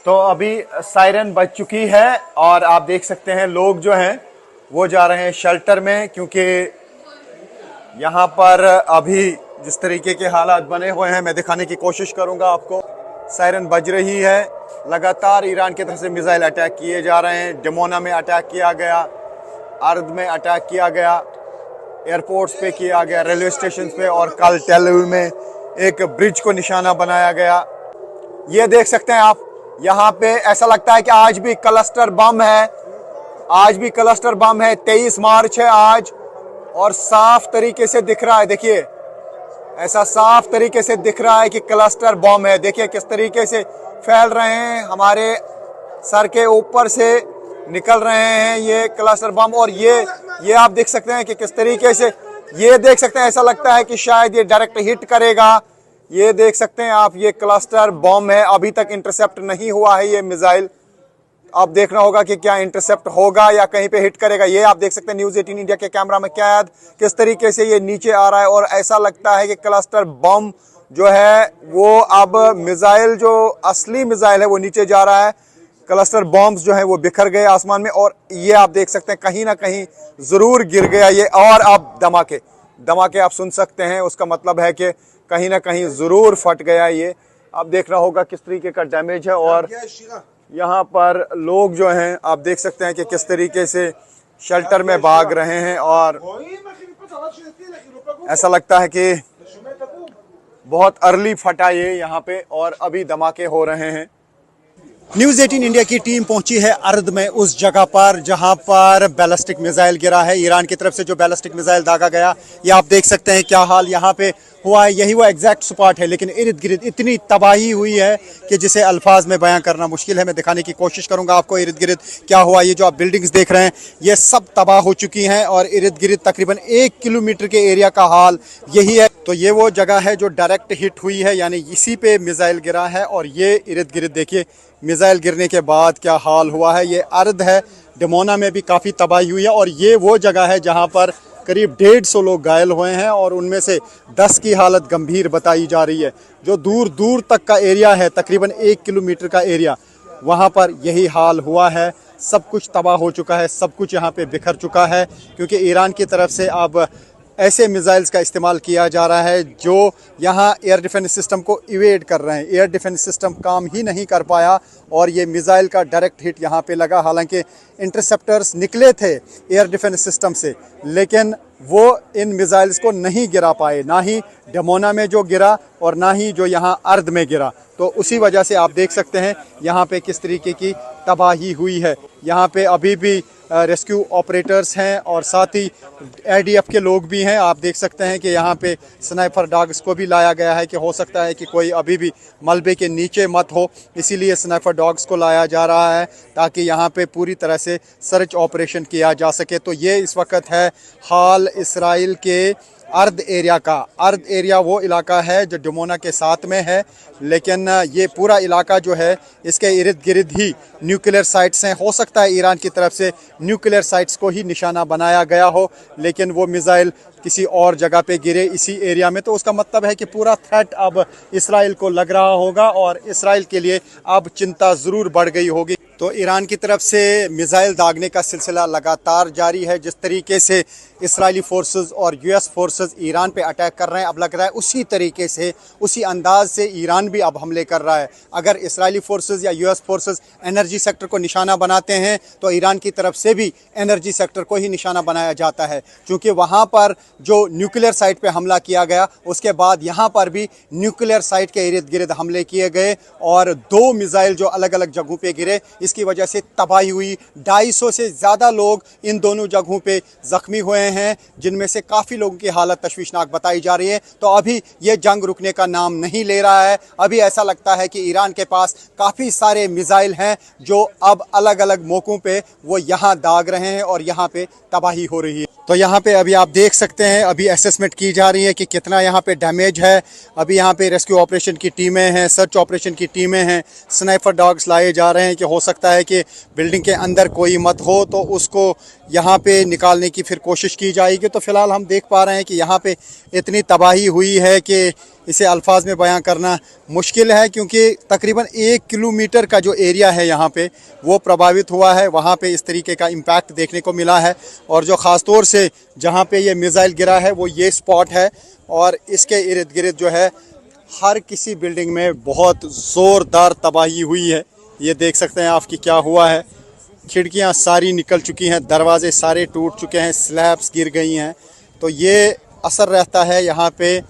तो अभी सायरन बज चुकी है और आप देख सकते हैं लोग जो हैं वो जा रहे हैं शेल्टर में, क्योंकि यहाँ पर अभी जिस तरीके के हालात बने हुए हैं मैं दिखाने की कोशिश करूँगा आपको। सायरन बज रही है, लगातार ईरान की तरफ से मिसाइल अटैक किए जा रहे हैं। डिमोना में अटैक किया गया, अर्द में अटैक किया गया, एयरपोर्ट्स पे किया गया, रेलवे स्टेशन पे, और कल टेल अवीव में एक ब्रिज को निशाना बनाया गया। ये देख सकते हैं आप, यहाँ पे ऐसा लगता है कि आज भी क्लस्टर बम है, आज भी क्लस्टर बम है। 23 मार्च है आज और साफ तरीके से दिख रहा है, देखिए ऐसा साफ तरीके से दिख रहा है कि क्लस्टर बम है। देखिए किस तरीके से फैल रहे हैं, हमारे सर के ऊपर से निकल रहे हैं ये क्लस्टर बम। और ये आप देख सकते हैं कि किस तरीके से, ये देख सकते हैं ऐसा लगता है कि शायद ये डायरेक्ट हिट करेगा। ये देख सकते हैं आप, ये क्लस्टर बम है, अभी तक इंटरसेप्ट नहीं हुआ है ये मिसाइल। अब देखना होगा कि क्या इंटरसेप्ट होगा या कहीं पे हिट करेगा। ये आप देख सकते हैं न्यूज़ 18 इंडिया के कैमरा में कैद किस तरीके से ये नीचे आ रहा है, और ऐसा लगता है कि क्लस्टर बम जो है वो अब मिसाइल, जो असली मिसाइल है वो नीचे जा रहा है। क्लस्टर बॉम्ब्स जो है वो बिखर गए आसमान में, और ये आप देख सकते हैं कहीं ना कहीं जरूर गिर गया ये। और अब धमाके आप सुन सकते हैं, उसका मतलब है कि कहीं ना कहीं जरूर फट गया ये। अब देखना होगा किस तरीके का डैमेज है। और यहाँ पर लोग जो हैं आप देख सकते हैं कि किस तरीके से शेल्टर में भाग रहे हैं, और ऐसा लगता है कि बहुत अर्ली फटा ये यहाँ पे, और अभी धमाके हो रहे हैं। न्यूज़ 18 इंडिया की टीम पहुंची है अर्द में, उस जगह पर जहां पर बैलिस्टिक मिसाइल गिरा है। ईरान की तरफ से जो बैलिस्टिक मिसाइल दागा गया, ये आप देख सकते हैं क्या हाल यहाँ पे हुआ है। यही वो एग्जैक्ट स्पॉट है, लेकिन इर्द गिर्द इतनी तबाही हुई है कि जिसे अल्फाज में बयां करना मुश्किल है। मैं दिखाने की कोशिश करूंगा आपको इर्द गिर्द क्या हुआ। ये जो आप बिल्डिंग्स देख रहे हैं ये सब तबाह हो चुकी हैं, और इर्द गिर्द तकरीबन 1 किलोमीटर के एरिया का हाल यही है। तो ये वो जगह है जो डायरेक्ट हिट हुई है, यानी इसी पे मिसाइल गिरा है। और ये इर्द गिर्द देखिए मिसाइल गिरने के बाद क्या हाल हुआ है। ये अर्द है, डिमोना में भी काफ़ी तबाही हुई है, और ये वो जगह है जहाँ पर करीब 150 लोग घायल हुए हैं, और उनमें से 10 की हालत गंभीर बताई जा रही है। जो दूर दूर तक का एरिया है, तकरीबन 1 किलोमीटर का एरिया, वहाँ पर यही हाल हुआ है। सब कुछ तबाह हो चुका है, सब कुछ यहाँ पे बिखर चुका है, क्योंकि ईरान की तरफ से अब ऐसे मिसाइल्स का इस्तेमाल किया जा रहा है जो यहाँ एयर डिफेंस सिस्टम को इवेड कर रहे हैं। एयर डिफेंस सिस्टम काम ही नहीं कर पाया, और ये मिसाइल का डायरेक्ट हिट यहाँ पे लगा। हालांकि इंटरसेप्टर्स निकले थे एयर डिफेंस सिस्टम से, लेकिन वो इन मिसाइल्स को नहीं गिरा पाए, ना ही डिमोना में जो गिरा और ना ही जो यहाँ अर्द में गिरा। तो उसी वजह से आप देख सकते हैं यहाँ पे किस तरीके की तबाही हुई है। यहाँ पे अभी भी रेस्क्यू ऑपरेटर्स हैं, और साथ ही ADF के लोग भी हैं। आप देख सकते हैं कि यहाँ पे स्नाइपर डॉग्स को भी लाया गया है, कि हो सकता है कि कोई अभी भी मलबे के नीचे मत हो, इसीलिए स्नाइपर डॉग्स को लाया जा रहा है ताकि यहाँ पे पूरी तरह से सर्च ऑपरेशन किया जा सके। तो ये इस वक्त है हाल इसराइल के अर्द एरिया का। अर्द एरिया वो इलाका है जो डिमोना के साथ में है, लेकिन ये पूरा इलाका जो है इसके इर्द गिर्द ही न्यूक्लियर साइट्स हैं। हो सकता है ईरान की तरफ से न्यूक्लियर साइट्स को ही निशाना बनाया गया हो, लेकिन वो मिसाइल किसी और जगह पे गिरे इसी एरिया में। तो उसका मतलब है कि पूरा थ्रेट अब इसराइल को लग रहा होगा, और इसराइल के लिए अब चिंता ज़रूर बढ़ गई होगी। तो ईरान की तरफ से मिसाइल दागने का सिलसिला लगातार जारी है। जिस तरीके से इसराइली फोर्सेस और US फोर्सेस ईरान पे अटैक कर रहे हैं, अब लग रहा है उसी तरीके से, उसी अंदाज से ईरान भी अब हमले कर रहा है। अगर इसराइली फोर्सेस या US फोर्सेस एनर्जी सेक्टर को निशाना बनाते हैं, तो ईरान की तरफ से भी एनर्जी सेक्टर को ही निशाना बनाया जाता है, क्योंकि वहाँ पर जो न्यूक्लियर साइट पे हमला किया गया, उसके बाद यहाँ पर भी न्यूक्लियर साइट के इर्द गिर्द हमले किए गए, और 2 मिसाइल जो अलग अलग जगहों पे गिरे, इसकी वजह से तबाही हुई। 250 से ज़्यादा लोग इन दोनों जगहों पे ज़ख्मी हुए हैं, जिनमें से काफ़ी लोगों की हालत तशवीशनाक बताई जा रही है। तो अभी ये जंग रुकने का नाम नहीं ले रहा है। अभी ऐसा लगता है कि ईरान के पास काफ़ी सारे मिसाइल हैं जो अब अलग अलग मौक़ों पे वो यहाँ दाग रहे हैं, और यहाँ पे तबाही हो रही है। तो यहाँ पे अभी आप देख सकते हैं, अभी असेसमेंट की जा रही है कि कितना यहाँ पे डैमेज है। अभी यहाँ पे रेस्क्यू ऑपरेशन की टीमें हैं, सर्च ऑपरेशन की टीमें हैं, स्नाइपर डॉग्स लाए जा रहे हैं, कि हो सकता है कि बिल्डिंग के अंदर कोई मत हो तो उसको यहाँ पे निकालने की फिर कोशिश की जाएगी। तो फिलहाल हम देख पा रहे हैं कि यहाँ पे इतनी तबाही हुई है कि इसे अल्फाज में बयां करना मुश्किल है, क्योंकि तकरीबन 1 किलोमीटर का जो एरिया है यहाँ पे वो प्रभावित हुआ है। वहाँ पे इस तरीके का इम्पैक्ट देखने को मिला है, और जो ख़ास तौर से जहाँ पे ये मिसाइल गिरा है वो ये स्पॉट है, और इसके इर्द गिर्द जो है हर किसी बिल्डिंग में बहुत ज़ोरदार तबाही हुई है। ये देख सकते हैं आपकी क्या हुआ है, खिड़कियाँ सारी निकल चुकी हैं, दरवाजे सारे टूट चुके हैं, स्लैब्स गिर गई हैं। तो ये असर रहता है यहाँ पे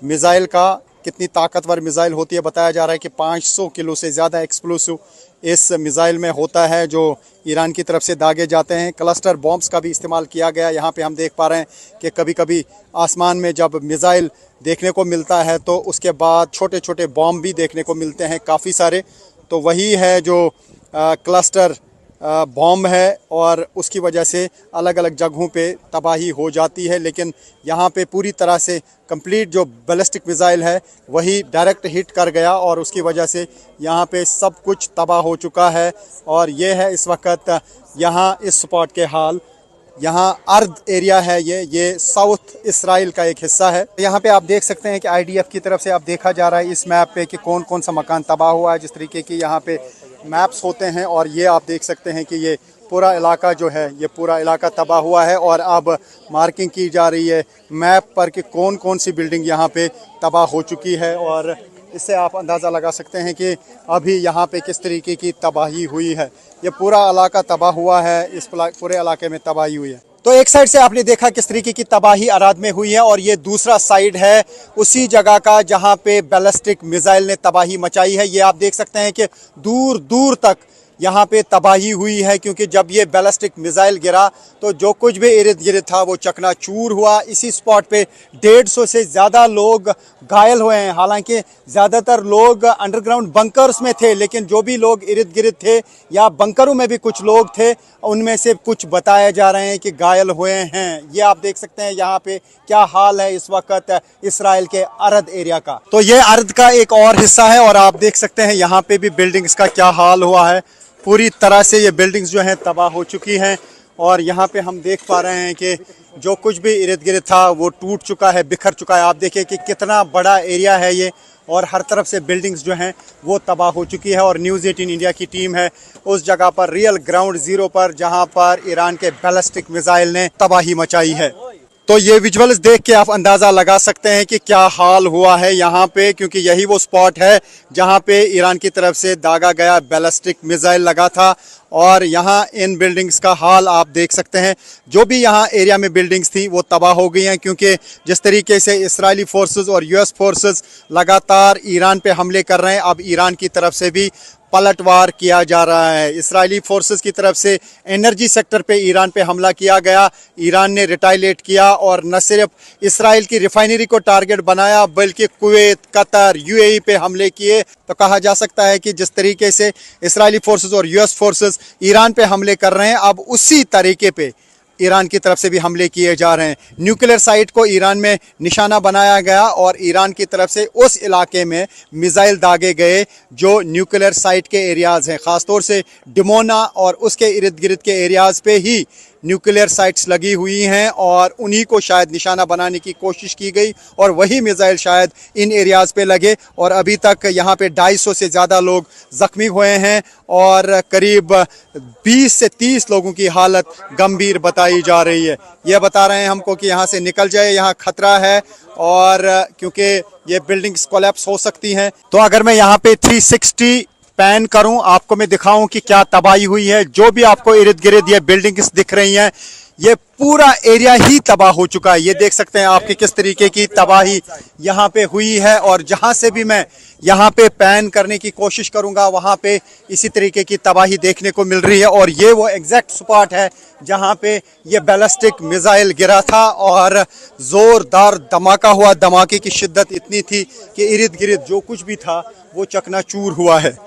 मिसाइल का, कितनी ताकतवर मिसाइल होती है। बताया जा रहा है कि 500 किलो से ज़्यादा एक्सप्लोसिव इस मिसाइल में होता है जो ईरान की तरफ से दागे जाते हैं। क्लस्टर बॉम्ब्स का भी इस्तेमाल किया गया। यहाँ पे हम देख पा रहे हैं कि कभी कभी आसमान में जब मिसाइल देखने को मिलता है तो उसके बाद छोटे छोटे बॉम्ब भी देखने को मिलते हैं काफ़ी सारे। तो वही है जो क्लस्टर बॉम्ब है, और उसकी वजह से अलग अलग जगहों पे तबाही हो जाती है। लेकिन यहाँ पे पूरी तरह से कंप्लीट जो बैलिस्टिक मिसाइल है वही डायरेक्ट हिट कर गया, और उसकी वजह से यहाँ पे सब कुछ तबाह हो चुका है। और ये है इस वक्त यहाँ इस स्पॉट के हाल। यहाँ अर्द एरिया है, ये साउथ इसराइल का एक हिस्सा है। यहाँ पे आप देख सकते हैं कि IDF की तरफ से आप देखा जा रहा है इस मैप पे कि कौन कौन सा मकान तबाह हुआ है। जिस तरीके की यहाँ पे मैप्स होते हैं, और ये आप देख सकते हैं कि ये पूरा इलाका जो है ये पूरा इलाका तबाह हुआ है, और अब मार्किंग की जा रही है मैप पर कि कौन कौन सी बिल्डिंग यहाँ पे तबाह हो चुकी है। और इससे आप अंदाज़ा लगा सकते हैं कि अभी यहाँ पे किस तरीके की तबाही हुई है। ये पूरा इलाका तबाह हुआ है, इस पूरे इलाके में तबाही हुई है। तो एक साइड से आपने देखा किस तरीके की तबाही अराद में हुई है, और ये दूसरा साइड है उसी जगह का जहाँ पे बैलिस्टिक मिसाइल ने तबाही मचाई है। ये आप देख सकते हैं कि दूर दूर तक यहाँ पे तबाही हुई है, क्योंकि जब ये बैलिस्टिक मिसाइल गिरा तो जो कुछ भी इर्द गिर्द था वो चकनाचूर हुआ। इसी स्पॉट पे 150 से ज़्यादा लोग घायल हुए हैं। हालांकि ज़्यादातर लोग अंडरग्राउंड बंकर्स में थे, लेकिन जो भी लोग इर्द गिर्द थे या बंकरों में भी कुछ लोग थे, उनमें से कुछ बताए जा रहे हैं कि घायल हुए हैं। ये आप देख सकते हैं यहाँ पे क्या हाल है इस वक्त इसराइल के अर्द एरिया का। तो ये अर्द का एक और हिस्सा है, और आप देख सकते हैं यहाँ पे भी बिल्डिंग्स का क्या हाल हुआ है। पूरी तरह से ये बिल्डिंग्स जो हैं तबाह हो चुकी हैं, और यहाँ पे हम देख पा रहे हैं कि जो कुछ भी इर्द गिर्द था वो टूट चुका है, बिखर चुका है। आप देखिए कि कितना बड़ा एरिया है ये, और हर तरफ से बिल्डिंग्स जो हैं वो तबाह हो चुकी है। और न्यूज़ 18 इंडिया की टीम है उस जगह पर, रियल ग्राउंड ज़ीरो पर, जहाँ पर ईरान के बैलिस्टिक मिसाइल ने तबाही मचाई है। तो ये विजुअल्स देख के आप अंदाज़ा लगा सकते हैं कि क्या हाल हुआ है यहाँ पे, क्योंकि यही वो स्पॉट है जहाँ पे ईरान की तरफ से दागा गया बैलिस्टिक मिसाइल लगा था। और यहाँ इन बिल्डिंग्स का हाल आप देख सकते हैं। जो भी यहाँ एरिया में बिल्डिंग्स थी वो तबाह हो गई हैं, क्योंकि जिस तरीके से इजरायली फोर्सेस और US फोर्सेस लगातार ईरान पे हमले कर रहे हैं, अब ईरान की तरफ से भी पलटवार किया जा रहा है। इजरायली फोर्सेस की तरफ से एनर्जी सेक्टर पे ईरान पे हमला किया गया, ईरान ने रिटाइलेट किया, और न सिर्फ इसराइल की रिफाइनरी को टारगेट बनाया बल्कि कुवैत, कतर, UAE पे हमले किए। तो कहा जा सकता है कि जिस तरीके से इसराइली फोर्सेस और US फोर्सेस ईरान पे हमले कर रहे हैं, अब उसी तरीके पे ईरान की तरफ से भी हमले किए जा रहे हैं। न्यूक्लियर साइट को ईरान में निशाना बनाया गया, और ईरान की तरफ से उस इलाके में मिसाइल दागे गए जो न्यूक्लियर साइट के एरियाज़ हैं। ख़ासतौर से डिमोना और उसके इर्द गिर्द के एरियाज़ पे ही न्यूक्लियर साइट्स लगी हुई हैं, और उन्हीं को शायद निशाना बनाने की कोशिश की गई, और वही मिसाइल शायद इन एरियाज़ पे लगे। और अभी तक यहाँ पे 250 से ज़्यादा लोग ज़ख्मी हुए हैं, और करीब 20 से 30 लोगों की हालत गंभीर बताई जा रही है। ये बता रहे हैं हमको कि यहाँ से निकल जाए, यहाँ खतरा है, और क्योंकि ये बिल्डिंग्स कोलैप्स हो सकती हैं। तो अगर मैं यहाँ पे 360 पैन करूं, आपको मैं दिखाऊं कि क्या तबाही हुई है। जो भी आपको इर्द गिर्द ये बिल्डिंग्स दिख रही हैं, ये पूरा एरिया ही तबाह हो चुका है। ये देख सकते हैं आपकी किस तरीके की तबाही यहाँ पे हुई है, और जहाँ से भी मैं यहाँ पे पैन करने की कोशिश करूँगा वहाँ पे इसी तरीके की तबाही देखने को मिल रही है। और ये वो एग्जैक्ट स्पॉट है जहाँ पे ये बैलिस्टिक मिसाइल गिरा था, और ज़ोरदार धमाका हुआ। धमाके की शिद्दत इतनी थी कि इर्द गिर्द जो कुछ भी था वो चकनाचूर हुआ है।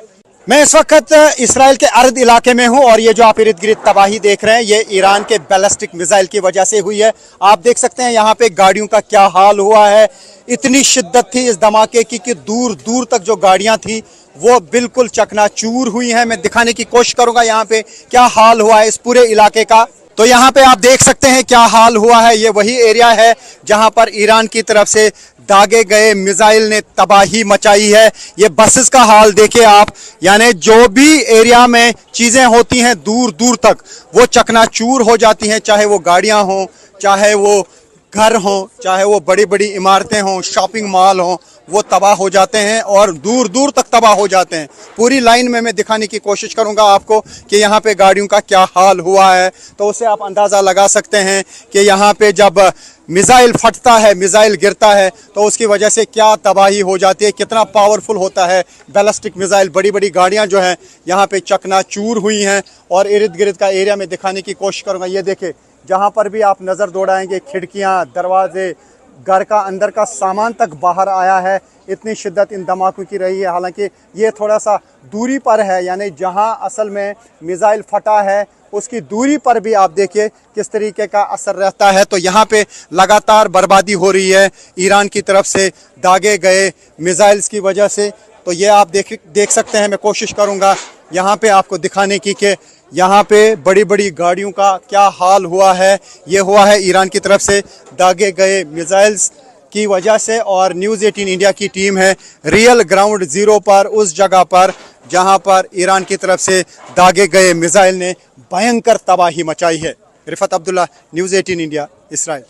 मैं इस वक्त इसराइल के अर्द इलाके में हूं, और ये जो आप इर्द गिर्द तबाही देख रहे हैं ये ईरान के बैलिस्टिक मिसाइल की वजह से हुई है। आप देख सकते हैं यहाँ पे गाड़ियों का क्या हाल हुआ है। इतनी शिद्दत थी इस धमाके की कि दूर दूर तक जो गाड़ियां थी वो बिल्कुल चकनाचूर हुई हैं। मैं दिखाने की कोशिश करूंगा यहाँ पे क्या हाल हुआ है इस पूरे इलाके का। तो यहाँ पे आप देख सकते हैं क्या हाल हुआ है। ये वही एरिया है जहाँ पर ईरान की तरफ से दागे गए मिसाइल ने तबाही मचाई है। ये बसेस का हाल देखिए आप, यानी जो भी एरिया में चीजें होती हैं दूर दूर तक वो चकनाचूर हो जाती हैं, चाहे वो गाड़ियां हों, चाहे वो घर हों, चाहे वो बड़ी बड़ी इमारतें हों, शॉपिंग मॉल हों, वो तबाह हो जाते हैं और दूर दूर तक तबाह हो जाते हैं। पूरी लाइन में मैं दिखाने की कोशिश करूंगा आपको कि यहाँ पे गाड़ियों का क्या हाल हुआ है, तो उससे आप अंदाज़ा लगा सकते हैं कि यहाँ पे जब मिसाइल फटता है, मिसाइल गिरता है, तो उसकी वजह से क्या तबाही हो जाती है, कितना पावरफुल होता है बैलिस्टिक मिसाइल। बड़ी बड़ी गाड़ियाँ जो हैं यहाँ पे चकनाचूर हुई हैं और इर्द गिर्द का एरिया में दिखाने की कोशिश करूँगा। ये देखें, जहाँ पर भी आप नज़र दौड़ाएंगे, खिड़कियाँ, दरवाजे, घर का अंदर का सामान तक बाहर आया है। इतनी शिद्दत इन धमाकों की रही है। हालांकि ये थोड़ा सा दूरी पर है, यानी जहां असल में मिसाइल फटा है उसकी दूरी पर भी आप देखिए किस तरीके का असर रहता है। तो यहाँ पे लगातार बर्बादी हो रही है ईरान की तरफ से दागे गए मिसाइल्स की वजह से। तो ये आप देख सकते हैं। मैं कोशिश करूँगा यहाँ पे आपको दिखाने की कि यहाँ पे बड़ी बड़ी गाड़ियों का क्या हाल हुआ है। ये हुआ है ईरान की तरफ से दागे गए मिसाइल्स की वजह से। और न्यूज़ 18 इंडिया की टीम है रियल ग्राउंड ज़ीरो पर, उस जगह पर जहाँ पर ईरान की तरफ से दागे गए मिसाइल ने भयंकर तबाही मचाई है। Rifat Abdullah, news 18 India, Israel.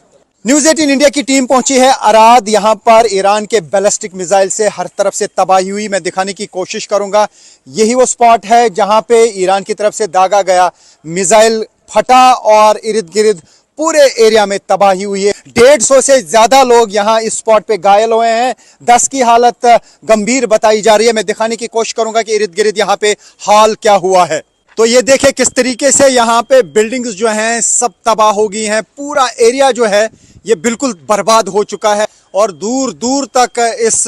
News 18 India की टीम पहुंची है अराद। यहाँ पर ईरान के बैलिस्टिक मिसाइल से हर तरफ से तबाही हुई, मैं दिखाने की कोशिश करूंगा। यही वो स्पॉट है जहां पे ईरान की तरफ से दागा गया मिसाइल फटा और इर्द गिर्द पूरे एरिया में तबाही हुई है। 150 से ज्यादा लोग यहाँ इस स्पॉट पे घायल हुए हैं। 10 की हालत गंभीर बताई जा रही है। मैं दिखाने की कोशिश करूंगा कि इर्द गिर्द यहाँ पे हाल क्या हुआ है। तो ये देखें किस तरीके से यहाँ पे बिल्डिंग्स जो हैं सब तबाह हो गई हैं। पूरा एरिया जो है ये बिल्कुल बर्बाद हो चुका है और दूर दूर तक इस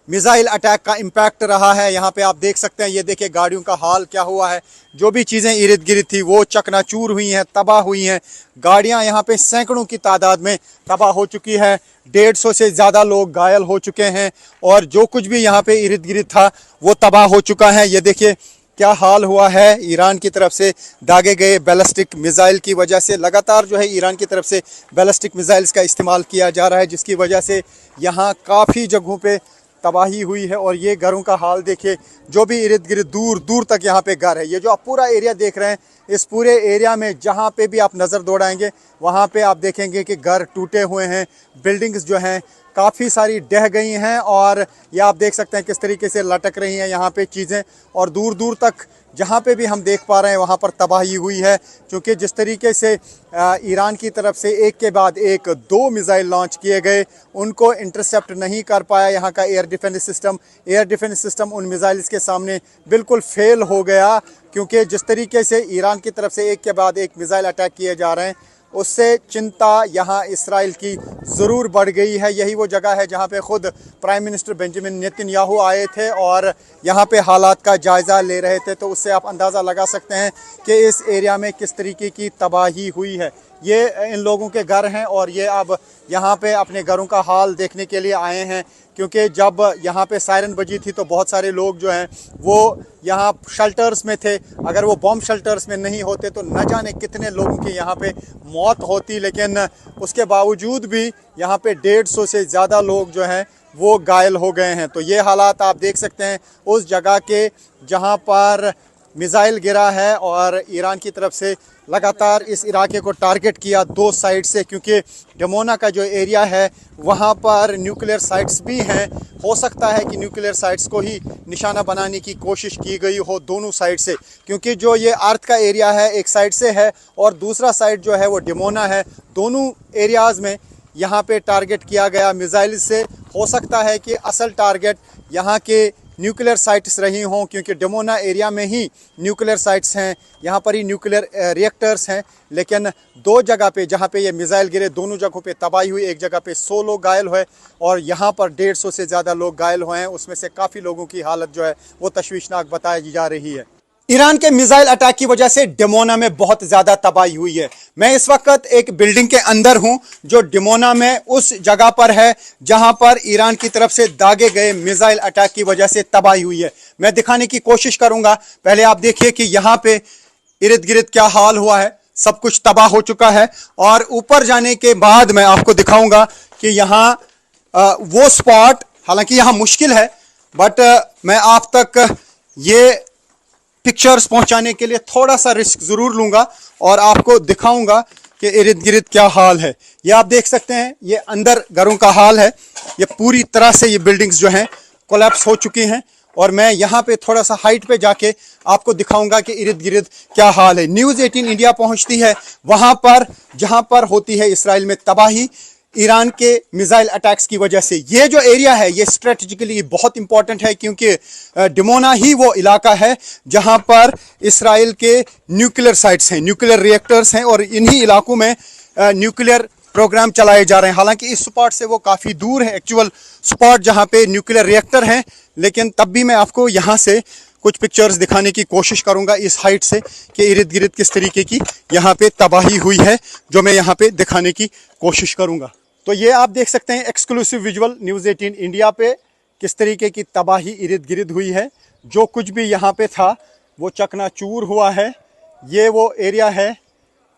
मिसाइल अटैक का इम्पैक्ट रहा है। यहाँ पे आप देख सकते हैं, ये देखिए गाड़ियों का हाल क्या हुआ है। जो भी चीज़ें इर्द गिर्द थी वो चकनाचूर हुई हैं, तबाह हुई हैं। गाड़ियाँ यहाँ पे सैकड़ों की तादाद में तबाह हो चुकी है। 150 से ज़्यादा लोग घायल हो चुके हैं और जो कुछ भी यहाँ पे इर्द गिर्द था वो तबाह हो चुका है। ये देखिए क्या हाल हुआ है ईरान की तरफ से दागे गए बैलिस्टिक मिसाइल की वजह से। लगातार जो है ईरान की तरफ से बैलिस्टिक मिसाइल्स का इस्तेमाल किया जा रहा है, जिसकी वजह से यहाँ काफ़ी जगहों पे तबाही हुई है। और ये घरों का हाल देखिए, जो भी इर्द गिर्द दूर दूर तक यहाँ पे घर है। ये जो आप पूरा एरिया देख रहे हैं, इस पूरे एरिया में जहाँ पे भी आप नज़र दौड़ाएंगे वहाँ पे आप देखेंगे कि घर टूटे हुए हैं, बिल्डिंग्स जो हैं काफ़ी सारी ढह गई हैं। और ये आप देख सकते हैं किस तरीके से लटक रही हैं यहाँ पे चीज़ें। और दूर दूर तक जहाँ पे भी हम देख पा रहे हैं वहाँ पर तबाही हुई है, क्योंकि जिस तरीके से ईरान की तरफ से एक के बाद एक 2 मिसाइल लॉन्च किए गए, उनको इंटरसेप्ट नहीं कर पाया यहाँ का air defence system. Air defence system उन मिसाइल्स के सामने बिल्कुल फेल हो गया, क्योंकि जिस तरीके से ईरान की तरफ से एक के बाद एक मिसाइल अटैक किए जा रहे हैं, उससे चिंता यहाँ इसराइल की ज़रूर बढ़ गई है। यही वो जगह है जहाँ पे ख़ुद प्राइम मिनिस्टर बेंजामिन नेतन्याहू आए थे और यहाँ पे हालात का जायज़ा ले रहे थे। तो उससे आप अंदाज़ा लगा सकते हैं कि इस एरिया में किस तरीके की तबाही हुई है। ये इन लोगों के घर हैं और ये अब यहाँ पे अपने घरों का हाल देखने के लिए आए हैं, क्योंकि जब यहाँ पे सायरन बजी थी तो बहुत सारे लोग जो हैं वो यहाँ शेल्टर्स में थे। अगर वो बॉम्ब शेल्टर्स में नहीं होते तो न जाने कितने लोगों की यहाँ पे मौत होती। लेकिन उसके बावजूद भी यहाँ पे 150 से ज़्यादा लोग जो हैं वो घायल हो गए हैं। तो ये हालात आप देख सकते हैं उस जगह के जहाँ पर मिसाइल गिरा है और ईरान की तरफ से लगातार इस इलाके को टारगेट किया 2 साइड से, क्योंकि डमोना का जो एरिया है वहाँ पर न्यूक्लियर साइट्स भी हैं। हो सकता है कि न्यूक्लियर साइट्स को ही निशाना बनाने की कोशिश की गई हो दोनों साइड से, क्योंकि जो ये अर्थ का एरिया है एक साइड से है और दूसरा साइड जो है वो डमोना है। दोनों एरियाज़ में यहाँ पे टारगेट किया गया मिसाइल से। हो सकता है कि असल टारगेट यहाँ के न्यूक्लियर साइट्स रही हों, क्योंकि डमोना एरिया में ही न्यूक्लियर साइट्स हैं, यहाँ पर ही न्यूक्लियर रिएक्टर्स हैं। लेकिन 2 जगह पे जहाँ पे ये मिसाइल गिरे, दोनों जगहों पे तबाही हुई। एक जगह पे 100 लोग घायल हुए और यहाँ पर 150 से ज़्यादा लोग घायल हुए हैं। उसमें से काफ़ी लोगों की हालत जो है वो तशवीशनाक बताई जा रही है। ईरान के मिसाइल अटैक की वजह से डमोना में बहुत ज़्यादा तबाही हुई है। मैं इस वक्त एक बिल्डिंग के अंदर हूं जो डमोना में उस जगह पर है जहां पर ईरान की तरफ से दागे गए मिसाइल अटैक की वजह से तबाही हुई है। मैं दिखाने की कोशिश करूंगा। पहले आप देखिए कि यहाँ पे इर्द गिर्द क्या हाल हुआ है। सब कुछ तबाह हो चुका है और ऊपर जाने के बाद मैं आपको दिखाऊंगा कि यहाँ वो स्पॉट, हालांकि यहाँ मुश्किल है, बट मैं आप तक ये पिक्चर्स पहुंचाने के लिए थोड़ा सा रिस्क ज़रूर लूँगा और आपको दिखाऊंगा कि इर्द गिर्द क्या हाल है। ये आप देख सकते हैं, ये अंदर घरों का हाल है। ये पूरी तरह से ये बिल्डिंग्स जो हैं कोलैप्स हो चुकी हैं और मैं यहाँ पे थोड़ा सा हाइट पे जाके आपको दिखाऊंगा कि इर्द गिर्द क्या हाल है। न्यूज़ 18 इंडिया पहुँचती है वहाँ पर जहाँ पर होती है इसराइल में तबाही ईरान के मिसाइल अटैक्स की वजह से। ये जो एरिया है ये स्ट्रेटजिकली बहुत इंपॉर्टेंट है, क्योंकि डिमोना ही वो इलाका है जहां पर इसराइल के न्यूक्लियर साइट्स हैं, न्यूक्लियर रिएक्टर्स हैं और इन्हीं इलाकों में न्यूक्लियर प्रोग्राम चलाए जा रहे हैं। हालांकि इस स्पॉट से वो काफ़ी दूर है एक्चुअल स्पॉट जहां पे न्यूक्लियर रिएक्टर हैं, लेकिन तब भी मैं आपको यहाँ से कुछ पिक्चर्स दिखाने की कोशिश करूंगा इस हाइट से कि इर्द गिर्द किस तरीके की यहाँ पे तबाही हुई है, जो मैं यहाँ पे दिखाने की कोशिश करूंगा। तो ये आप देख सकते हैं एक्सक्लूसिव विजुअल न्यूज़ 18 इंडिया पे किस तरीके की तबाही इर्द गिर्द हुई है। जो कुछ भी यहाँ पे था वो चकनाचूर हुआ है। ये वो एरिया है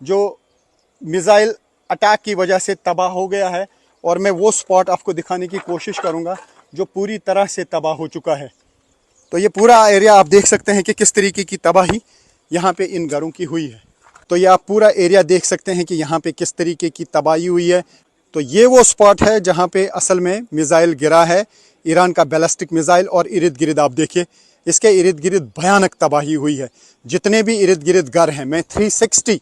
जो मिसाइल अटैक की वजह से तबाह हो गया है और मैं वो स्पॉट आपको दिखाने की कोशिश करूँगा जो पूरी तरह से तबाह हो चुका है। तो ये पूरा एरिया आप देख सकते हैं कि किस तरीके की तबाही यहाँ पे इन घरों की हुई है। तो ये आप पूरा एरिया देख सकते हैं कि यहाँ पे किस तरीके की तबाही हुई है। तो ये वो स्पॉट है जहाँ पे असल में मिसाइल गिरा है, ईरान का बैलिस्टिक मिसाइल, और इर्द गिर्द आप देखिए इसके इर्द गिर्द भयानक तबाही हुई है। जितने भी इर्द गिर्द घर हैं, मैं 360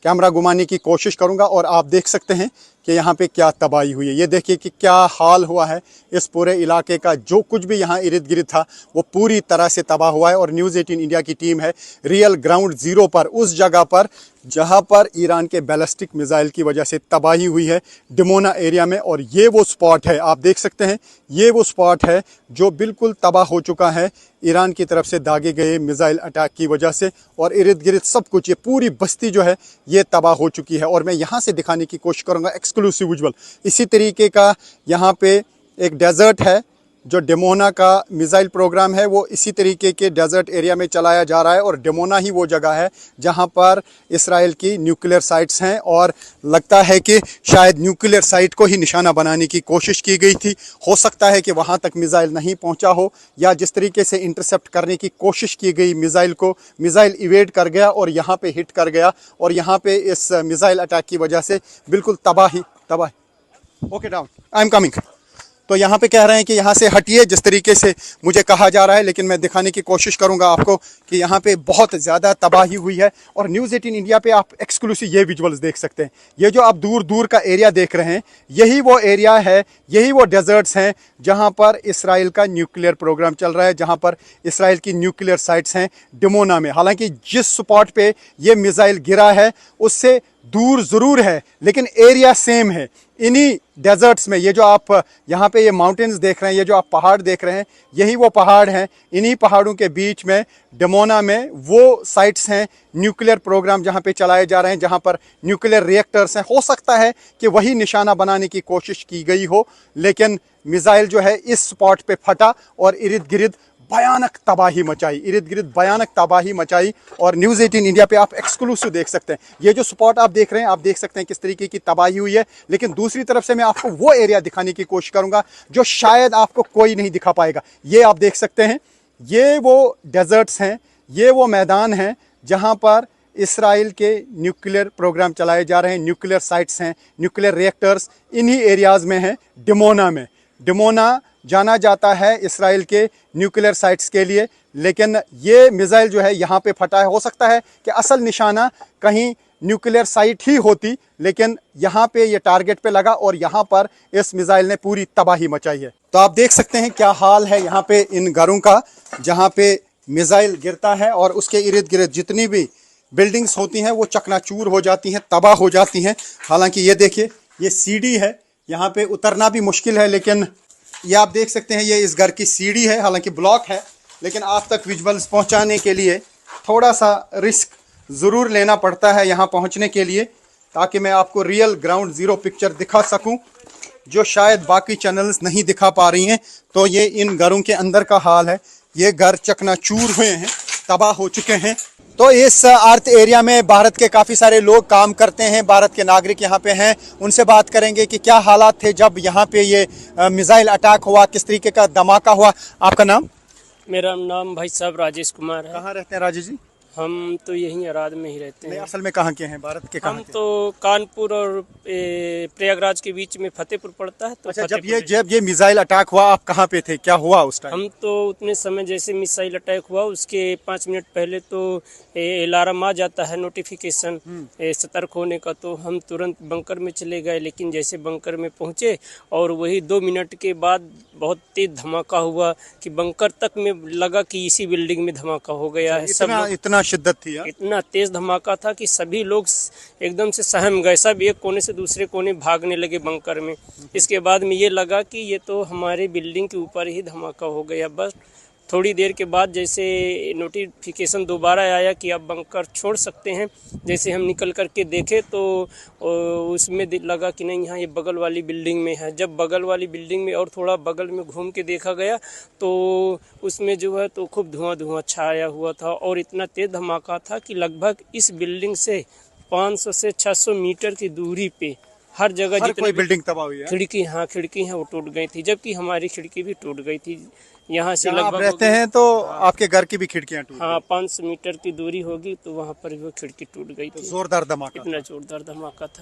कैमरा घुमाने की कोशिश करूंगा और आप देख सकते हैं कि यहाँ पे क्या तबाही हुई है। ये देखिए कि क्या हाल हुआ है इस पूरे इलाके का। जो कुछ भी यहाँ इर्द गिर्द था वो पूरी तरह से तबाह हुआ है और न्यूज़ 18 इंडिया की टीम है रियल ग्राउंड ज़ीरो पर, उस जगह पर जहाँ पर ईरान के बैलिस्टिक मिसाइल की वजह से तबाही हुई है, डिमोना एरिया में। और ये वो स्पॉट है, आप देख सकते हैं, ये वो स्पॉट है जो बिल्कुल तबाह हो चुका है ईरान की तरफ से दागे गए मिसाइल अटैक की वजह से। और इर्द गिर्द सब कुछ, ये पूरी बस्ती जो है ये तबाह हो चुकी है। और मैं यहाँ से दिखाने की कोशिश करूँगा एक्सक्लूसिव विजुअल। इसी तरीके का यहाँ पे एक डेजर्ट है, जो डिमोना का मिसाइल प्रोग्राम है वो इसी तरीके के डेजर्ट एरिया में चलाया जा रहा है। और डिमोना ही वो जगह है जहां पर इसराइल की न्यूक्लियर साइट्स हैं और लगता है कि शायद न्यूक्लियर साइट को ही निशाना बनाने की कोशिश की गई थी। हो सकता है कि वहां तक मिसाइल नहीं पहुंचा हो, या जिस तरीके से इंटरसेप्ट करने की कोशिश की गई मिसाइल को, मिसाइल इवेड कर गया और यहाँ पे हिट कर गया और यहाँ पे इस मिसाइल अटैक की वजह से बिल्कुल तबाही। Okay down, I am coming. तो यहाँ पे कह रहे हैं कि यहाँ से हटिए जिस तरीके से मुझे कहा जा रहा है, लेकिन मैं दिखाने की कोशिश करूँगा आपको कि यहाँ पे बहुत ज़्यादा तबाही हुई है। और न्यूज़ 18 इंडिया पे आप एक्सक्लूसिव ये विजुअल्स देख सकते हैं। ये जो आप दूर दूर का एरिया देख रहे हैं यही वो एरिया है, यही वो डेजर्ट्स हैं जहाँ पर इसराइल का न्यूक्लियर प्रोग्राम चल रहा है, जहाँ पर इसराइल की न्यूक्लियर साइट्स हैं डिमोना में। हालांकि जिस स्पॉट पे ये मिसाइल गिरा है उससे दूर ज़रूर है, लेकिन एरिया सेम है। इन्हीं डेजर्ट्स में, ये जो आप यहाँ पे ये माउंटेन्स देख रहे हैं, ये जो आप पहाड़ देख रहे हैं, यही वो पहाड़ हैं। इन्हीं पहाड़ों के बीच में डिमोना में वो साइट्स हैं न्यूक्लियर प्रोग्राम जहाँ पे चलाए जा रहे हैं, जहाँ पर न्यूक्लियर रिएक्टर्स हैं। हो सकता है कि वही निशाना बनाने की कोशिश की गई हो, लेकिन मिसाइल जो है इस स्पॉट पे फटा और इर्द गिर्द भयानक तबाही मचाई, इर्द गिर्द भयानक तबाही मचाई। और न्यूज़ 18 इंडिया पे आप एक्सक्लूसिव देख सकते हैं। ये जो स्पॉट आप देख रहे हैं, आप देख सकते हैं किस तरीके की तबाही हुई है। लेकिन दूसरी तरफ से मैं आपको वो एरिया दिखाने की कोशिश करूंगा जो शायद आपको कोई नहीं दिखा पाएगा। ये आप देख सकते हैं, ये वो डेजर्ट्स हैं, ये वो मैदान हैं जहां पर इसराइल के न्यूक्लियर प्रोग्राम चलाए जा रहे हैं। न्यूक्लियर साइट्स हैं, न्यूक्लियर रिएक्टर्स इन्हीं एरियाज़ में हैं डिमोना में। डिमोना जाना जाता है इसराइल के न्यूक्लियर साइट्स के लिए, लेकिन ये मिसाइल जो है यहाँ पे फटा है। हो सकता है कि असल निशाना कहीं न्यूक्लियर साइट ही होती, लेकिन यहाँ पे ये टारगेट पे लगा और यहाँ पर इस मिसाइल ने पूरी तबाही मचाई है। तो आप देख सकते हैं क्या हाल है यहाँ पे इन घरों का जहाँ पे मिसाइल गिरता है और उसके इर्द गिर्द जितनी भी बिल्डिंग्स होती हैं वो चकनाचूर हो जाती हैं, तबाह हो जाती हैं। हालांकि ये देखिए, ये सीढ़ी है, यहाँ पे उतरना भी मुश्किल है, लेकिन ये आप देख सकते हैं ये इस घर की सीढ़ी है। हालांकि ब्लॉक है, लेकिन आप तक विजुअल्स पहुंचाने के लिए थोड़ा सा रिस्क ज़रूर लेना पड़ता है यहाँ पहुँचने के लिए, ताकि मैं आपको रियल ग्राउंड ज़ीरो पिक्चर दिखा सकूँ जो शायद बाकी चैनल्स नहीं दिखा पा रही हैं। तो ये इन घरों के अंदर का हाल है। ये घर चकनाचूर हुए हैं, तबाह हो चुके हैं। तो इस अर्थ एरिया में भारत के काफी सारे लोग काम करते हैं, भारत के नागरिक यहाँ पे हैं। उनसे बात करेंगे कि क्या हालात थे जब यहाँ पे ये मिसाइल अटैक हुआ, किस तरीके का धमाका हुआ। आपका नाम? मेरा नाम भाई साहब राजेश कुमार है। कहाँ रहते हैं राजेश जी? हम तो यहीं अराद में ही रहते नहीं, हैं। असल में कहाँ के हैं, भारत के कहाँ हम के? तो कानपुर और प्रयागराज के बीच में फतेहपुर पड़ता है। तो अच्छा, फतेहपुर जब ये मिसाइल अटैक हुआ आप कहाँ पे थे, क्या हुआ उस टाइम? हम तो उतने समय जैसे मिसाइल अटैक हुआ उसके 5 मिनट पहले तो अलार्म आ जाता है, नोटिफिकेशन सतर्क होने का, तो हम तुरंत बंकर में चले गए। लेकिन जैसे बंकर में पहुंचे और वही 2 मिनट के बाद बहुत तेज धमाका हुआ कि बंकर तक में लगा कि इसी बिल्डिंग में धमाका हो गया है। इतना शिद्दत थी? इतना तेज धमाका था कि सभी लोग एकदम से सहम गए, सब एक कोने से दूसरे कोने भागने लगे बंकर में। इसके बाद में ये लगा कि ये तो हमारे बिल्डिंग के ऊपर ही धमाका हो गया। बस थोड़ी देर के बाद जैसे नोटिफिकेशन दोबारा आया कि आप बंकर छोड़ सकते हैं, जैसे हम निकल करके देखे तो उसमें लगा कि नहीं, यहाँ ये बगल वाली बिल्डिंग में है। जब बगल वाली बिल्डिंग में और थोड़ा बगल में घूम के देखा गया तो उसमें जो है तो खूब धुआं छाया हुआ था और इतना तेज धमाका था कि लगभग इस बिल्डिंग से 500 से 600 मीटर की दूरी पे हर जगह जितनी बिल्डिंग तबाह हुई है। खिड़की है वो टूट गई थी, जबकि हमारी खिड़की भी टूट गई थी। यहाँ से आप लगभग रहते हैं तो आपके घर की भी खिड़कियां टूट हाँ 500 मीटर की दूरी होगी तो वहाँ पर वो खिड़की टूट गई थी। जोरदार धमाका, इतना जोरदार धमाका था।